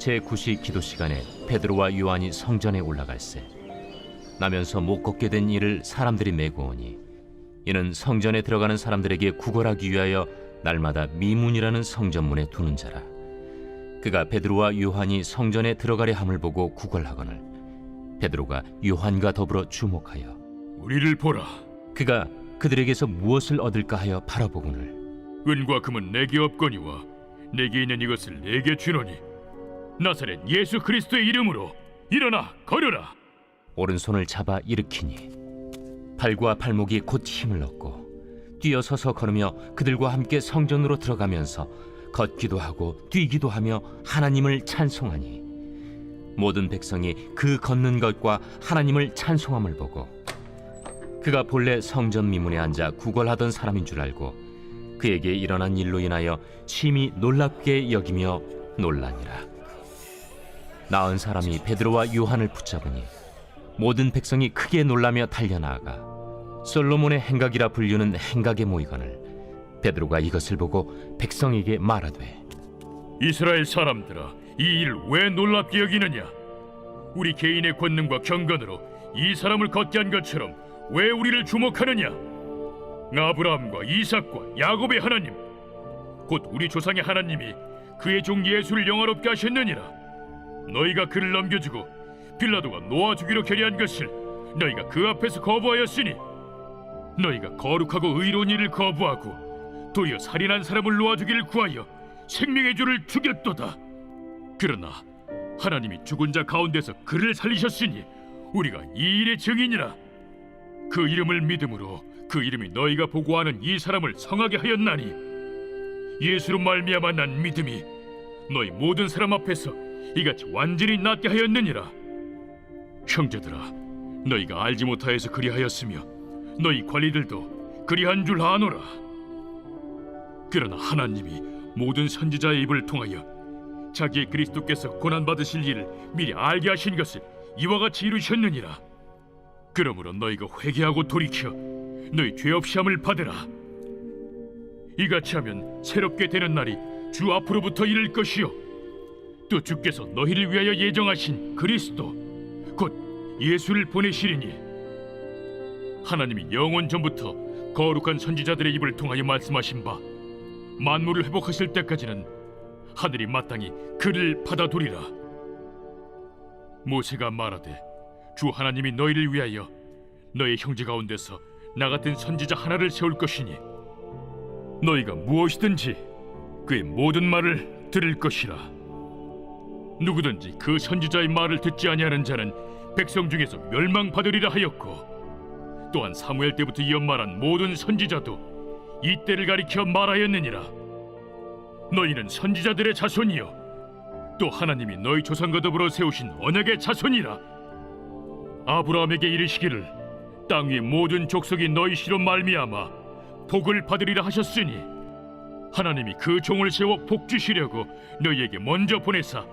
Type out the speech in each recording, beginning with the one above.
제9시 기도 시간에 베드로와 요한이 성전에 올라갈새 나면서 못 걷게 된 이를 사람들이 메고 오니 이는 성전에 들어가는 사람들에게 구걸하기 위하여 날마다 미문이라는 성전문에 두는 자라. 그가 베드로와 요한이 성전에 들어가려 함을 보고 구걸하거늘 베드로가 요한과 더불어 주목하여 우리를 보라. 그가 그들에게서 무엇을 얻을까 하여 바라보거늘 은과 금은 내게 없거니와 내게 있는 이것을 내게 주노니 나사렛 예수 그리스도의 이름으로 일어나 걸으라. 오른손을 잡아 일으키니 발과 발목이 곧 힘을 얻고 뛰어서서 걸으며 그들과 함께 성전으로 들어가면서 걷기도 하고 뛰기도 하며 하나님을 찬송하니 모든 백성이 그 걷는 것과 하나님을 찬송함을 보고 그가 본래 성전 미문에 앉아 구걸하던 사람인 줄 알고 그에게 일어난 일로 인하여 심히 놀랍게 여기며 놀라니라. 나은 사람이 베드로와 요한을 붙잡으니 모든 백성이 크게 놀라며 달려나아가 솔로몬의 행각이라 불리는 행각에 모이거늘 베드로가 이것을 보고 백성에게 말하되 이스라엘 사람들아, 이 일을 왜 놀랍게 여기느냐? 우리 개인의 권능과 경건으로 이 사람을 걷게 한 것처럼 왜 우리를 주목하느냐? 아브라함과 이삭과 야곱의 하나님, 곧 우리 조상의 하나님이 그의 종 예수를 영화롭게 하셨느니라. 너희가 그를 넘겨주고 빌라도가 놓아주기로 결의한 것을 너희가 그 앞에서 거부하였으니 너희가 거룩하고 의로운 일을 거부하고 도리어 살인한 사람을 놓아주기를 구하여 생명의 주를 죽였도다. 그러나 하나님이 죽은 자 가운데서 그를 살리셨으니 우리가 이 일의 증인이라. 그 이름을 믿음으로 그 이름이 너희가 보고하는 이 사람을 성하게 하였나니 예수로 말미암아 난 믿음이 너희 모든 사람 앞에서 이같이 완전히 낫게 하였느니라. 형제들아, 너희가 알지 못하여서 그리하였으며 너희 관리들도 그리한 줄 아노라. 그러나 하나님이 모든 선지자의 입을 통하여 자기의 그리스도께서 고난받으실 일을 미리 알게 하신 것을 이와 같이 이루셨느니라. 그러므로 너희가 회개하고 돌이켜 너희 죄 없이 함을 받으라. 이같이 하면 새롭게 되는 날이 주 앞으로부터 이를 것이요 또 주께서 너희를 위하여 예정하신 그리스도 곧 예수를 보내시리니 하나님이 영원 전부터 거룩한 선지자들의 입을 통하여 말씀하신 바 만물을 회복하실 때까지는 하늘이 마땅히 그를 받아두리라. 모세가 말하되 주 하나님이 너희를 위하여 너희 형제 가운데서 나 같은 선지자 하나를 세울 것이니 너희가 무엇이든지 그의 모든 말을 들을 것이라. 누구든지 그 선지자의 말을 듣지 아니하는 자는 백성 중에서 멸망받으리라 하였고 또한 사무엘 때부터 이어 말한 모든 선지자도 이 때를 가리켜 말하였느니라. 너희는 선지자들의 자손이요 또 하나님이 너희 조상과 더불어 세우신 언약의 자손이라. 아브라함에게 이르시기를 땅 위의 모든 족속이 너희 씨로 말미암아 복을 받으리라 하셨으니 하나님이 그 종을 세워 복 주시려고 너희에게 먼저 보내사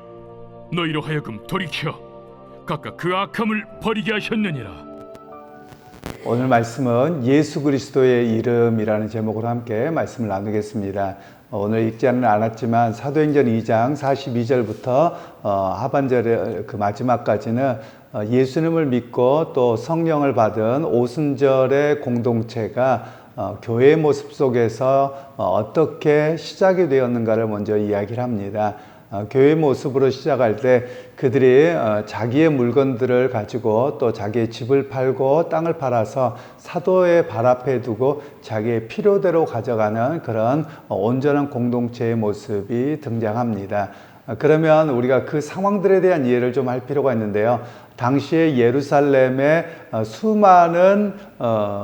너희로 하여금 돌이켜 각각 그 악함을 버리게 하셨느니라. 오늘 말씀은 예수 그리스도의 이름이라는 제목으로 함께 말씀을 나누겠습니다. 오늘 읽지는 않았지만 사도행전 2장 42절부터 하반절의 그 마지막까지는 예수님을 믿고 또 성령을 받은 오순절의 공동체가 교회의 모습 속에서 어떻게 시작이 되었는가를 먼저 이야기를 합니다. 교회의 모습으로 시작할 때 그들이 자기의 물건들을 가지고 또 자기의 집을 팔고 땅을 팔아서 사도의 발 앞에 두고 자기의 필요대로 가져가는 그런 온전한 공동체의 모습이 등장합니다. 그러면 우리가 그 상황들에 대한 이해를 좀 할 필요가 있는데요. 당시에 예루살렘에 수많은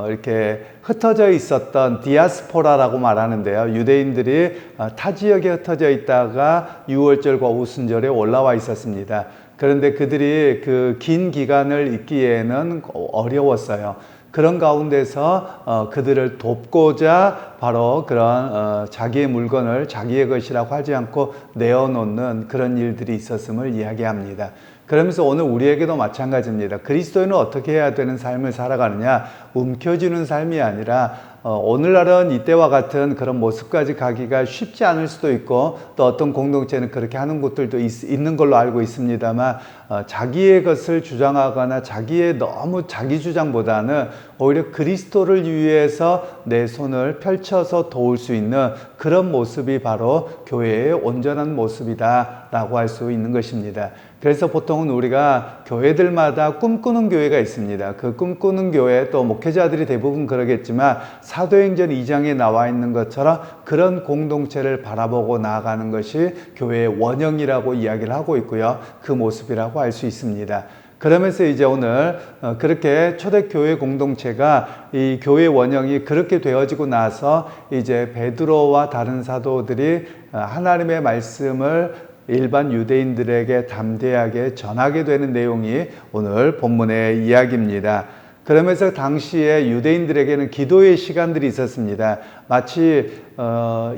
이렇게 흩어져 있었던 디아스포라라고 말하는데요. 유대인들이 타 지역에 흩어져 있다가 유월절과 오순절에 올라와 있었습니다. 그런데 그들이 그 긴 기간을 있기에는 어려웠어요. 그런 가운데서 그들을 돕고자 바로 그런 자기의 물건을 자기의 것이라고 하지 않고 내어놓는 그런 일들이 있었음을 이야기합니다. 그러면서 오늘 우리에게도 마찬가지입니다. 그리스도인은 어떻게 해야 되는 삶을 살아가느냐? 움켜쥐는 삶이 아니라 오늘날은 이때와 같은 그런 모습까지 가기가 쉽지 않을 수도 있고 또 어떤 공동체는 그렇게 하는 곳들도 있는 걸로 알고 있습니다만 자기의 것을 주장하거나 자기의 너무 자기 주장보다는 오히려 그리스도를 위해서 내 손을 펼쳐서 도울 수 있는 그런 모습이 바로 교회의 온전한 모습이다 라고 할 수 있는 것입니다. 그래서 보통은 우리가 교회들마다 꿈꾸는 교회가 있습니다. 그 꿈꾸는 교회, 또 목회자들이 대부분 그러겠지만 사도행전 2장에 나와 있는 것처럼 그런 공동체를 바라보고 나아가는 것이 교회의 원형이라고 이야기를 하고 있고요. 그 모습이라고 할 수 있습니다. 그러면서 이제 오늘 그렇게 초대교회 공동체가 이 교회 원형이 그렇게 되어지고 나서 이제 베드로와 다른 사도들이 하나님의 말씀을 일반 유대인들에게 담대하게 전하게 되는 내용이 오늘 본문의 이야기입니다. 그러면서 당시에 유대인들에게는 기도의 시간들이 있었습니다. 마치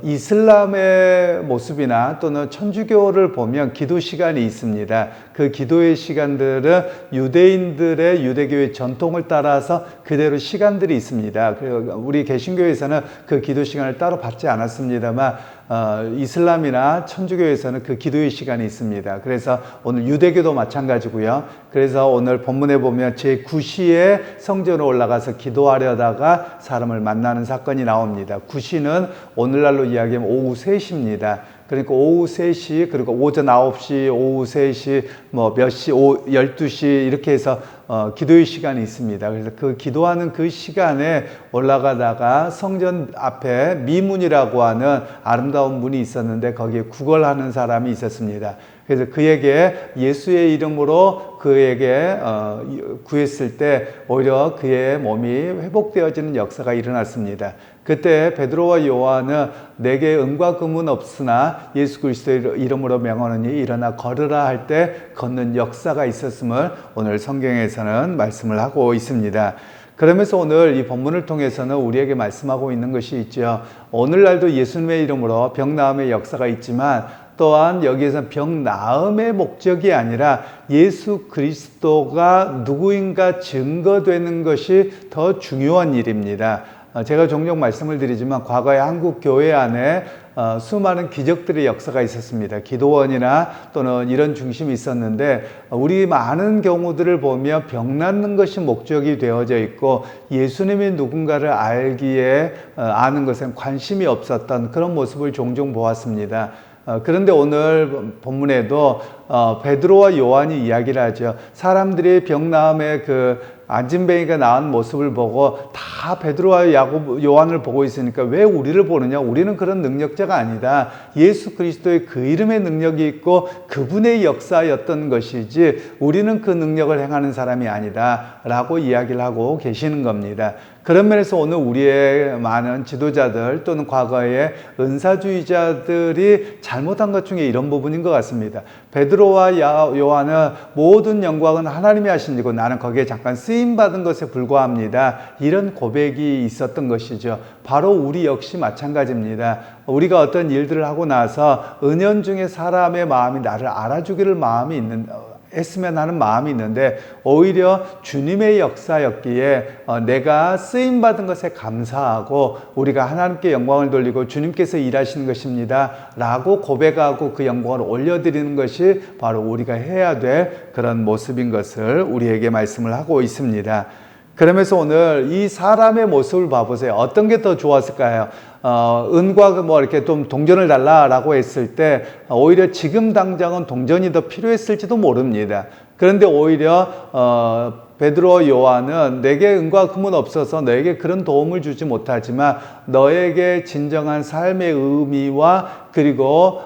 이슬람의 모습이나 또는 천주교를 보면 기도 시간이 있습니다. 그 기도의 시간들은 유대인들의 유대교의 전통을 따라서 그대로 시간들이 있습니다. 우리 개신교에서는 그 기도 시간을 따로 받지 않았습니다만 이슬람이나 천주교에서는 그 기도의 시간이 있습니다. 그래서 오늘 유대교도 마찬가지고요. 그래서 오늘 본문에 보면 제9시에 성전에 올라가서 기도하려다가 사람을 만나는 사건이 나옵니다. 9시는 오늘날로 이야기하면 오후 3시입니다. 그러니까 오후 3시, 그리고 오전 9시, 오후 3시, 몇 시, 12시 이렇게 해서 기도의 시간이 있습니다. 그래서 그 기도하는 그 시간에 올라가다가 성전 앞에 미문이라고 하는 아름다운 문이 있었는데 거기에 구걸하는 사람이 있었습니다. 그래서 그에게 예수의 이름으로 그에게 구했을 때 오히려 그의 몸이 회복되어지는 역사가 일어났습니다. 그때 베드로와 요한은 내게 은과 금은 없으나 예수 그리스도의 이름으로 명하노니 일어나 걸으라 할 때 걷는 역사가 있었음을 오늘 성경에서는 말씀을 하고 있습니다. 그러면서 오늘 이 본문을 통해서는 우리에게 말씀하고 있는 것이 있죠. 오늘날도 예수님의 이름으로 병 나음의 역사가 있지만 또한 여기에서 병 나음의 목적이 아니라 예수 그리스도가 누구인가 증거되는 것이 더 중요한 일입니다. 제가 종종 말씀을 드리지만 과거에 한국 교회 안에 수많은 기적들의 역사가 있었습니다. 기도원이나 또는 이런 중심이 있었는데 우리 많은 경우들을 보면 병 낫는 것이 목적이 되어져 있고 예수님이 누군가를 알기에 아는 것엔 관심이 없었던 그런 모습을 종종 보았습니다. 그런데 오늘 본문에도 베드로와 요한이 이야기를 하죠. 사람들이 병 나음에 그 안진뱅이가 나은 모습을 보고 다 베드로와 요한을 보고 있으니까 왜 우리를 보느냐? 우리는 그런 능력자가 아니다. 예수 그리스도의 그 이름의 능력이 있고 그분의 역사였던 것이지 우리는 그 능력을 행하는 사람이 아니다 라고 이야기를 하고 계시는 겁니다. 그런 면에서 오늘 우리의 많은 지도자들 또는 과거의 은사주의자들이 잘못한 것 중에 이런 부분인 것 같습니다. 베드로와 요한은 모든 영광은 하나님이 하신 일이고 나는 거기에 잠깐 쓰임받은 것에 불과합니다. 이런 고백이 있었던 것이죠. 바로 우리 역시 마찬가지입니다. 우리가 어떤 일들을 하고 나서 은연중에 사람의 마음이 나를 알아주기를 했으면 하는 마음이 있는데 오히려 주님의 역사였기에 내가 쓰임받은 것에 감사하고 우리가 하나님께 영광을 돌리고 주님께서 일하시는 것입니다 라고 고백하고 그 영광을 올려드리는 것이 바로 우리가 해야 될 그런 모습인 것을 우리에게 말씀을 하고 있습니다. 그러면서 오늘 이 사람의 모습을 봐보세요. 어떤 게 더 좋았을까요? 은과 이렇게 좀 동전을 달라라고 했을 때 오히려 지금 당장은 동전이 더 필요했을지도 모릅니다. 그런데 오히려 베드로 요한은 내게 은과 금은 없어서 너에게 그런 도움을 주지 못하지만 너에게 진정한 삶의 의미와 그리고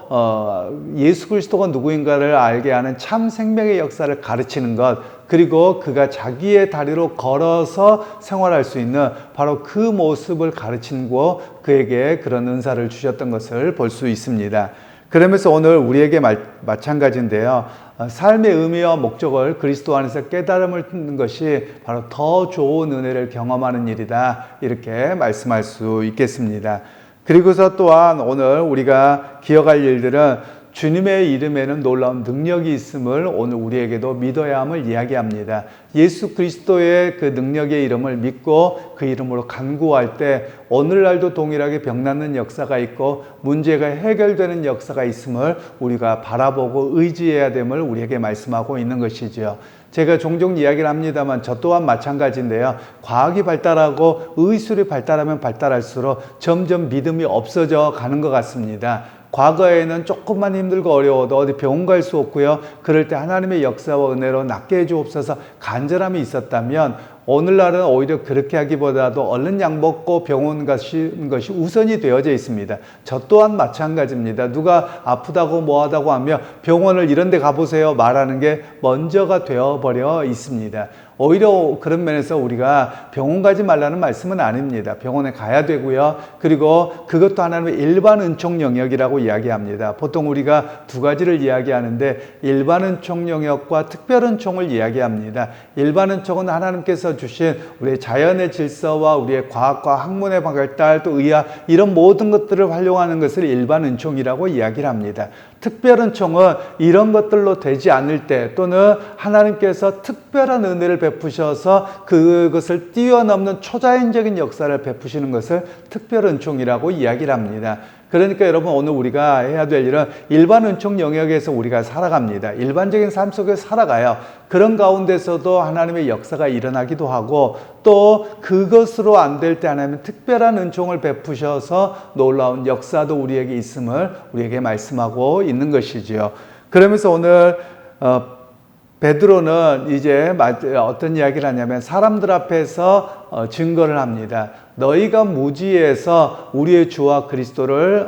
예수 그리스도가 누구인가를 알게 하는 참 생명의 역사를 가르치는 것, 그리고 그가 자기의 다리로 걸어서 생활할 수 있는 바로 그 모습을 가르치고 그에게 그런 은사를 주셨던 것을 볼 수 있습니다. 그러면서 오늘 우리에게 마찬가지인데요. 삶의 의미와 목적을 그리스도 안에서 깨달음을 듣는 것이 바로 더 좋은 은혜를 경험하는 일이다. 이렇게 말씀할 수 있겠습니다. 그리고서 또한 오늘 우리가 기억할 일들은 주님의 이름에는 놀라운 능력이 있음을 오늘 우리에게도 믿어야 함을 이야기합니다. 예수 그리스도의 그 능력의 이름을 믿고 그 이름으로 간구할 때 오늘날도 동일하게 병낫는 역사가 있고 문제가 해결되는 역사가 있음을 우리가 바라보고 의지해야 됨을 우리에게 말씀하고 있는 것이지요. 제가 종종 이야기를 합니다만 저 또한 마찬가지인데요. 과학이 발달하고 의술이 발달하면 발달할수록 점점 믿음이 없어져 가는 것 같습니다. 과거에는 조금만 힘들고 어려워도 어디 병원 갈 수 없고요. 그럴 때 하나님의 역사와 은혜로 낫게 해주옵소서 간절함이 있었다면 오늘날은 오히려 그렇게 하기보다도 얼른 약 먹고 병원 가시는 것이 우선이 되어져 있습니다. 저 또한 마찬가지입니다. 누가 아프다고 뭐하다고 하며 병원을 이런 데 가보세요 말하는 게 먼저가 되어버려 있습니다. 오히려 그런 면에서 우리가 병원 가지 말라는 말씀은 아닙니다. 병원에 가야 되고요. 그리고 그것도 하나님의 일반 은총 영역이라고 이야기합니다. 보통 우리가 두 가지를 이야기하는데 일반 은총 영역과 특별 은총을 이야기합니다. 일반 은총은 하나님께서 주신 우리의 자연의 질서와 우리의 과학과 학문의 발달 또 의학 이런 모든 것들을 활용하는 것을 일반 은총이라고 이야기를 합니다. 특별 은총은 이런 것들로 되지 않을 때 또는 하나님께서 특별한 은혜를 베푸셔서 그것을 뛰어넘는 초자연적인 역사를 베푸시는 것을 특별 은총이라고 이야기를 합니다. 그러니까 여러분 오늘 우리가 해야 될 일은 일반 은총 영역에서 우리가 살아갑니다. 일반적인 삶 속에 살아가요. 그런 가운데서도 하나님의 역사가 일어나기도 하고 또 그것으로 안 될 때 하나님은 특별한 은총을 베푸셔서 놀라운 역사도 우리에게 있음을 우리에게 말씀하고 있는 것이지요. 그러면서 오늘 베드로는 이제 어떤 이야기를 하냐면 사람들 앞에서 증거를 합니다. 너희가 무지해서 우리의 주와 그리스도를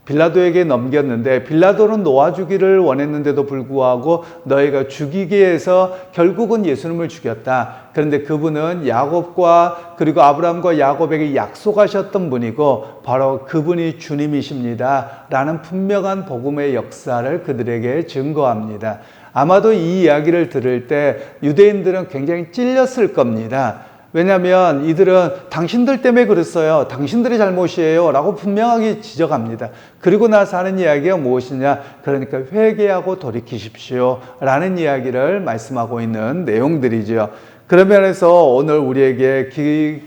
빌라도에게 넘겼는데 빌라도는 놓아주기를 원했는데도 불구하고 너희가 죽이게 해서 결국은 예수님을 죽였다. 그런데 그분은 야곱과 그리고 아브라함과 야곱에게 약속하셨던 분이고 바로 그분이 주님이십니다. 라는 분명한 복음의 역사를 그들에게 증거합니다. 아마도 이 이야기를 들을 때 유대인들은 굉장히 찔렸을 겁니다. 왜냐하면 이들은 당신들 때문에 그랬어요. 당신들의 잘못이에요. 라고 분명하게 지적합니다. 그리고 나서 하는 이야기가 무엇이냐? 그러니까 회개하고 돌이키십시오. 라는 이야기를 말씀하고 있는 내용들이죠. 그런 면에서 오늘 우리에게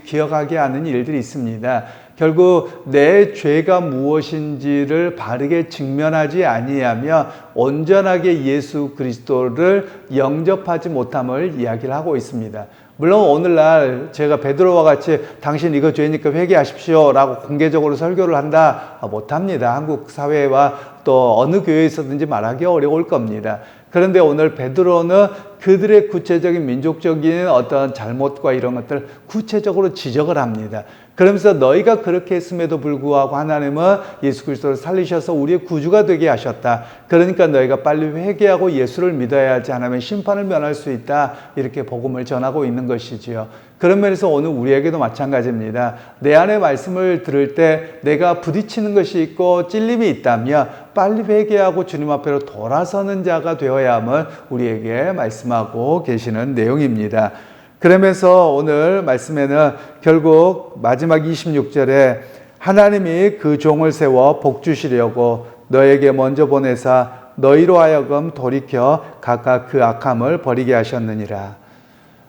기억하게 하는 일들이 있습니다. 결국 내 죄가 무엇인지를 바르게 직면하지 아니하며 온전하게 예수 그리스도를 영접하지 못함을 이야기를 하고 있습니다. 물론 오늘날 제가 베드로와 같이 당신 이거 죄니까 회개하십시오 라고 공개적으로 설교를 한다 못합니다. 한국 사회와 또 어느 교회에서든지 말하기 어려울 겁니다. 그런데 오늘 베드로는 그들의 구체적인 민족적인 어떤 잘못과 이런 것들을 구체적으로 지적을 합니다. 그러면서 너희가 그렇게 했음에도 불구하고 하나님은 예수 그리스도를 살리셔서 우리의 구주가 되게 하셨다. 그러니까 너희가 빨리 회개하고 예수를 믿어야지 않으면 심판을 면할 수 있다. 이렇게 복음을 전하고 있는 것이지요. 그런 면에서 오늘 우리에게도 마찬가지입니다. 내 안에 말씀을 들을 때 내가 부딪히는 것이 있고 찔림이 있다면 빨리 회개하고 주님 앞으로 돌아서는 자가 되어야 함을 우리에게 말씀하고 계시는 내용입니다. 그러면서 오늘 말씀에는 결국 마지막 26절에 하나님이 그 종을 세워 복 주시려고 너에게 먼저 보내사 너희로 하여금 돌이켜 각각 그 악함을 버리게 하셨느니라.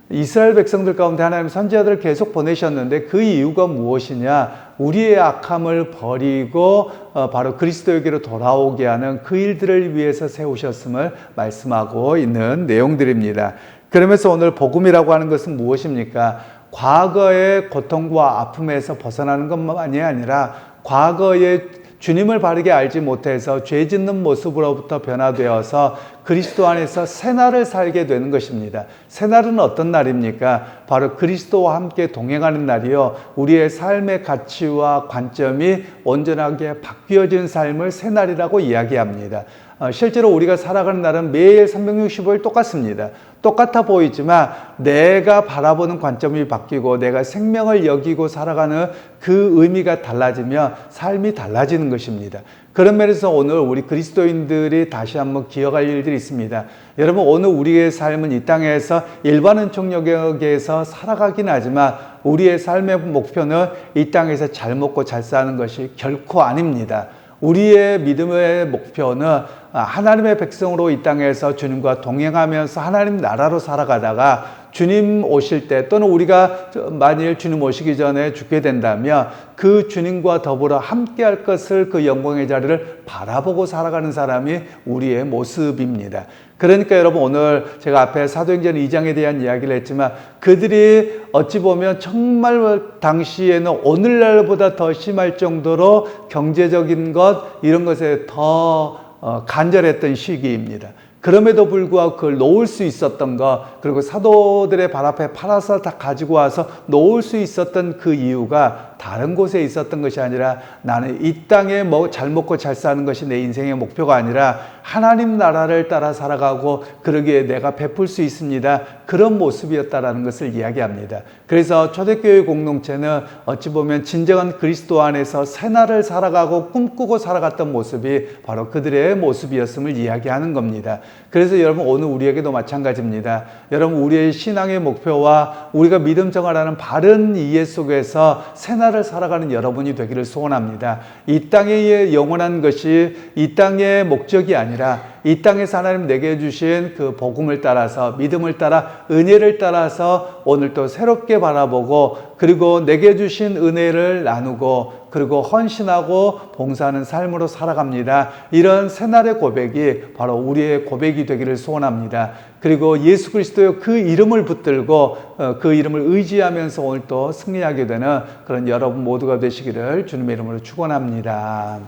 이스라엘 백성들 가운데 하나님 선지자들을 계속 보내셨는데 그 이유가 무엇이냐? 우리의 악함을 버리고 바로 그리스도에게로 돌아오게 하는 그 일들을 위해서 세우셨음을 말씀하고 있는 내용들입니다. 그러면서 오늘 복음이라고 하는 것은 무엇입니까? 과거의 고통과 아픔에서 벗어나는 것만이 아니라 과거의 주님을 바르게 알지 못해서 죄 짓는 모습으로부터 변화되어서 그리스도 안에서 새날을 살게 되는 것입니다. 새날은 어떤 날입니까? 바로 그리스도와 함께 동행하는 날이요. 우리의 삶의 가치와 관점이 온전하게 바뀌어진 삶을 새날이라고 이야기합니다. 실제로 우리가 살아가는 날은 매일 365일 똑같습니다. 똑같아 보이지만 내가 바라보는 관점이 바뀌고 내가 생명을 여기고 살아가는 그 의미가 달라지면 삶이 달라지는 것입니다. 그런 면에서 오늘 우리 그리스도인들이 다시 한번 기억할 일들이 있습니다. 여러분 오늘 우리의 삶은 이 땅에서 일반 은총 영역에서 살아가긴 하지만 우리의 삶의 목표는 이 땅에서 잘 먹고 잘 사는 것이 결코 아닙니다. 우리의 믿음의 목표는 하나님의 백성으로 이 땅에서 주님과 동행하면서 하나님 나라로 살아가다가 주님 오실 때 또는 우리가 만일 주님 오시기 전에 죽게 된다면 그 주님과 더불어 함께할 것을 그 영광의 자리를 바라보고 살아가는 사람이 우리의 모습입니다. 그러니까 여러분 오늘 제가 앞에 사도행전 2장에 대한 이야기를 했지만 그들이 어찌 보면 정말 당시에는 오늘날보다 더 심할 정도로 경제적인 것 이런 것에 더 간절했던 시기입니다. 그럼에도 불구하고 그걸 놓을 수 있었던 것, 그리고 사도들의 발 앞에 팔아서 다 가지고 와서 놓을 수 있었던 그 이유가 다른 곳에 있었던 것이 아니라 나는 이 땅에 잘 먹고 잘 사는 것이 내 인생의 목표가 아니라 하나님 나라를 따라 살아가고 그러기에 내가 베풀 수 있습니다. 그런 모습이었다라는 것을 이야기합니다. 그래서 초대교회 공동체는 어찌 보면 진정한 그리스도 안에서 새날을 살아가고 꿈꾸고 살아갔던 모습이 바로 그들의 모습이었음을 이야기하는 겁니다. 그래서 여러분 오늘 우리에게도 마찬가지입니다. 여러분 우리의 신앙의 목표와 우리가 믿음 생활하는 바른 이해 속에서 새날을 살아가는 여러분이 되기를 소원합니다. 이 땅의 영원한 것이 이 땅의 목적이 아니라 이 땅에서 하나님 내게 주신 그 복음을 따라서 믿음을 따라 은혜를 따라서 오늘 또 새롭게 바라보고 그리고 내게 주신 은혜를 나누고 그리고 헌신하고 봉사하는 삶으로 살아갑니다. 이런 새날의 고백이 바로 우리의 고백이 되기를 소원합니다. 그리고 예수 그리스도의 그 이름을 붙들고 그 이름을 의지하면서 오늘 또 승리하게 되는 그런 여러분 모두가 되시기를 주님의 이름으로 축원합니다.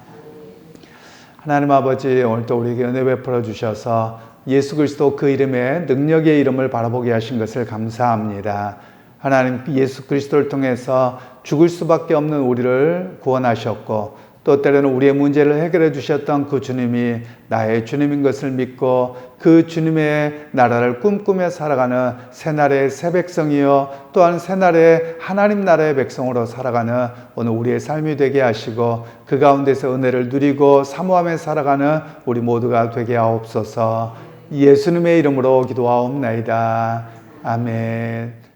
하나님 아버지 오늘 또 우리에게 은혜 베풀어 주셔서 예수 그리스도 그 이름의 능력의 이름을 바라보게 하신 것을 감사합니다. 하나님 예수 그리스도를 통해서 죽을 수밖에 없는 우리를 구원하셨고 또 때로는 우리의 문제를 해결해 주셨던 그 주님이 나의 주님인 것을 믿고 그 주님의 나라를 꿈꾸며 살아가는 새날의 새 백성이요 또한 새날의 하나님 나라의 백성으로 살아가는 오늘 우리의 삶이 되게 하시고 그 가운데서 은혜를 누리고 사모하며 살아가는 우리 모두가 되게 하옵소서. 예수님의 이름으로 기도하옵나이다. 아멘.